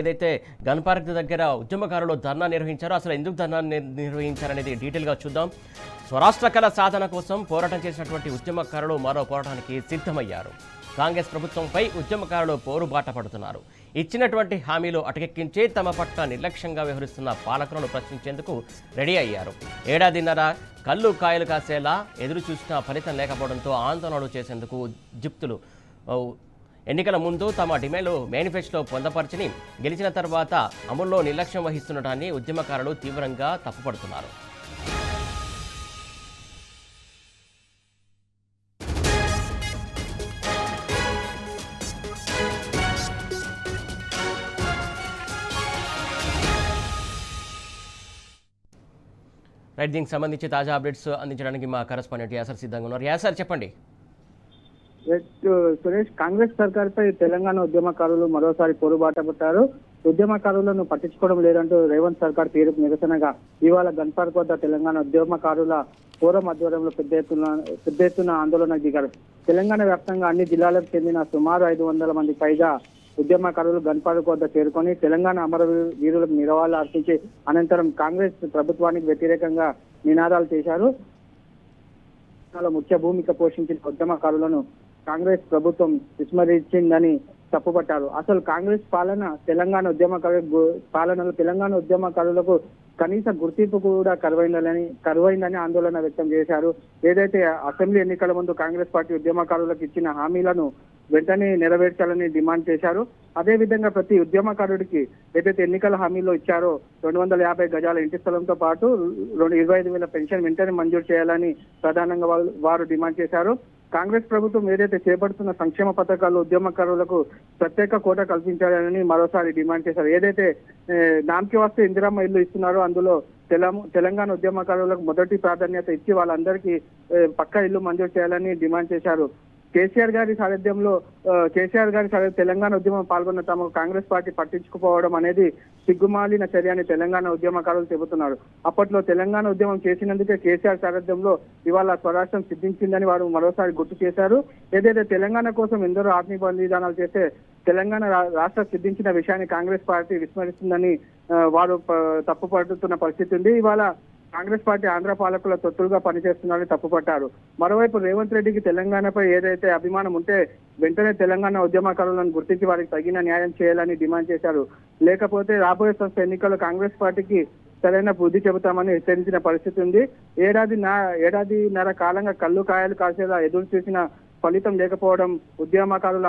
ఏదైతే gun park దగ్గర ఉద్యమకారులు ధర్నా నిర్వహించారో అసలు ఎందుకు ధర్నా నిర్వహించారనేది డీటెయిల్గా చూద్దాం. స్వరాష్ట్ర కళ సాధన కోసం పోరాటం చేసినటువంటి ఉద్యమకారులు మరో పోరాటానికి సిద్ధమయ్యారు. కాంగ్రెస్ ప్రభుత్వంపై ఉద్యమకారులు పోరుబాట పడుతున్నారు. ఇచ్చినటువంటి హామీలు అటకెక్కించి తమ పట్ల నిర్లక్ష్యంగా వ్యవహరిస్తున్న పాలకులను ప్రశ్నించేందుకు రెడీ అయ్యారు. ఏడాదిన్నర కళ్ళు కాయలు కాసేలా ఎదురు చూసినా ఫలితం లేకపోవడంతో ఆందోళనలు చేసేందుకు జిప్తులు ఎన్నికల ముందు తమ డిమాండ్లు మేనిఫెస్టోలో పొందపరిచి గెలిచిన తర్వాత అమల్లో నిర్లక్ష్యం వహిస్తుండటాన్ని ఉద్యమకారులు తీవ్రంగా తప్పుపడుతున్నారు. దీనికి సంబంధించి తాజా అప్డేట్స్ అందించడానికి మా కరెస్పాండెంట్ యాసర్ సిద్ధంగా ఉన్నారు. యాసర్, చెప్పండి. సురేష్, కాంగ్రెస్ సర్కార్పై తెలంగాణ ఉద్యమకారులు మరోసారి పోరుబాట పట్టారు. ఉద్యమకారులను పట్టించుకోవడం లేదంటూ రేవంత్ సర్కార్ తీరుకు నిరసనగా ఇవాళ గన్ పార్క్ వద్ద తెలంగాణ ఉద్యమకారుల ఫోరం ఆధ్వర్యంలో పెద్ద ఎత్తున ఆందోళనకు దిగారు. తెలంగాణ వ్యాప్తంగా అన్ని జిల్లాలకు చెందిన సుమారు 500 మంది పైగా ఉద్యమకారులు గన్ పార్క్ వద్ద చేరుకొని తెలంగాణ అమరవీరులకు నివాళులు అర్పించి అనంతరం కాంగ్రెస్ ప్రభుత్వానికి వ్యతిరేకంగా నినాదాలు చేశారు. ముఖ్య భూమిక పోషించిన ఉద్యమకారులను కాంగ్రెస్ ప్రభుత్వం విస్మరించిందని తప్పుపట్టారు. అసలు కాంగ్రెస్ తెలంగాణ ఉద్యమకారులకు కనీస గుర్తింపు కూడా కరువైందని ఆందోళన వ్యక్తం చేశారు. ఏదైతే అసెంబ్లీ ఎన్నికల ముందు కాంగ్రెస్ పార్టీ ఉద్యమకారులకు ఇచ్చిన హామీలను వెంటనే నెరవేర్చాలని డిమాండ్ చేశారు. అదే విధంగా ప్రతి ఉద్యమకారుడికి ఏదైతే ఎన్నికల హామీలో ఇచ్చారో 250 గజాల ఇంటి స్థలంతో పాటు 25,000 పెన్షన్ వెంటనే మంజూరు చేయాలని ప్రధానంగా వారు డిమాండ్ చేశారు. కాంగ్రెస్ ప్రభుత్వం ఏదైతే చేపడుతున్న సంక్షేమ పథకాలు ఉద్యమకారులకు ప్రత్యేక కోటా కల్పించాలని మరోసారి డిమాండ్ చేశారు. ఏదైతే నామకి వస్తే ఇందిరమ్మ ఇల్లు ఇస్తున్నారో అందులో తెలంగాణ ఉద్యమకారులకు మొదటి ప్రాధాన్యత ఇచ్చి వాళ్ళందరికీ పక్కా ఇల్లు మంజూరు చేయాలని డిమాండ్ చేశారు. కేసీఆర్ గారి సారథ్యంలో తెలంగాణ ఉద్యమం పాల్గొన్న తమకు కాంగ్రెస్ పార్టీ పట్టించుకుపోవడం అనేది సిగ్గుమాలిన చర్య అని తెలంగాణ ఉద్యమకారులు చెబుతున్నారు. అప్పట్లో తెలంగాణ ఉద్యమం చేసినందుకే కేసీఆర్ సారథ్యంలో ఇవాళ స్వరాష్ట్రం సిద్ధించిందని వారు మరోసారి గుర్తు చేశారు. ఏదైతే తెలంగాణ కోసం ఎందరో ఆత్మీయ బలిదానాలు చేస్తే తెలంగాణ రాష్ట్రం సిద్ధించిన విషయాన్ని కాంగ్రెస్ పార్టీ విస్మరిస్తుందని వారు తప్పుపడుతున్న పరిస్థితి ఉంది. ఇవాళ కాంగ్రెస్ పార్టీ ఆంధ్ర పాలకుల తొత్తులుగా పనిచేస్తున్నారని తప్పుపట్టారు. మరోవైపు రేవంత్ రెడ్డికి తెలంగాణపై ఏదైతే అభిమానం ఉంటే వెంటనే తెలంగాణ ఉద్యమకారులను గుర్తించి వారికి తగిన న్యాయం చేయాలని డిమాండ్ చేశారు. లేకపోతే రాబోయే సంస్థ ఎన్నికల్లో కాంగ్రెస్ పార్టీకి సరైన బుద్ధి చెబుతామని హెచ్చరించిన పరిస్థితి ఉంది. ఏడాదిన్నర కాలంగా కళ్ళు కాయలు కాసేలా ఎదురు చూసిన ఫలితం లేకపోవడం ఉద్యమకారుల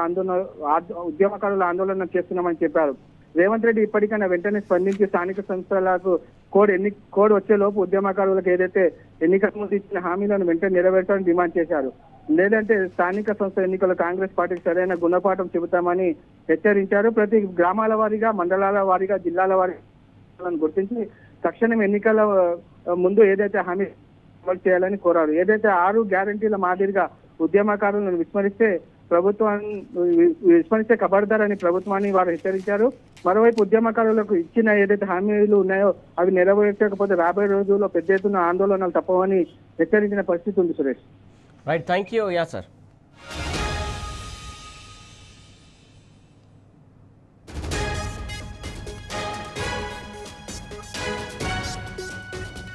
ఆందోళన చేస్తున్నామని చెప్పారు. రేవంత్ రెడ్డి ఇప్పటికైనా వెంటనే స్పందించి స్థానిక సంస్థలకు కోడ్ వచ్చేలోపు ఉద్యమకారులకు ఏదైతే ఎన్నికల ముందు ఇచ్చిన హామీలను వెంటనే నెరవేర్చాలని డిమాండ్ చేశారు. లేదంటే స్థానిక సంస్థ ఎన్నికల్లో కాంగ్రెస్ పార్టీకి సరైన గుణపాఠం చెబుతామని హెచ్చరించారు. ప్రతి గ్రామాల వారీగా, మండలాల వారీగా, జిల్లాల వారీగా గుర్తించి తక్షణం ఎన్నికల ముందు ఏదైతే హామీ అమలు చేయాలని కోరారు. ఏదైతే 6 గ్యారంటీల మాదిరిగా ఉద్యమకారులను విస్మరిస్తే కబర్దారని ప్రభుత్వాన్ని వారు హెచ్చరించారు. మరోవైపు ఉద్యమకారులకు ఇచ్చిన ఏదైతే హామీలు ఉన్నాయో అవి నెరవేర్చకపోతే రాబోయే రోజుల్లో పెద్ద ఎత్తున ఆందోళనలు తప్పవని హెచ్చరించిన పరిస్థితి ఉంది. Suresh, thank you Acer.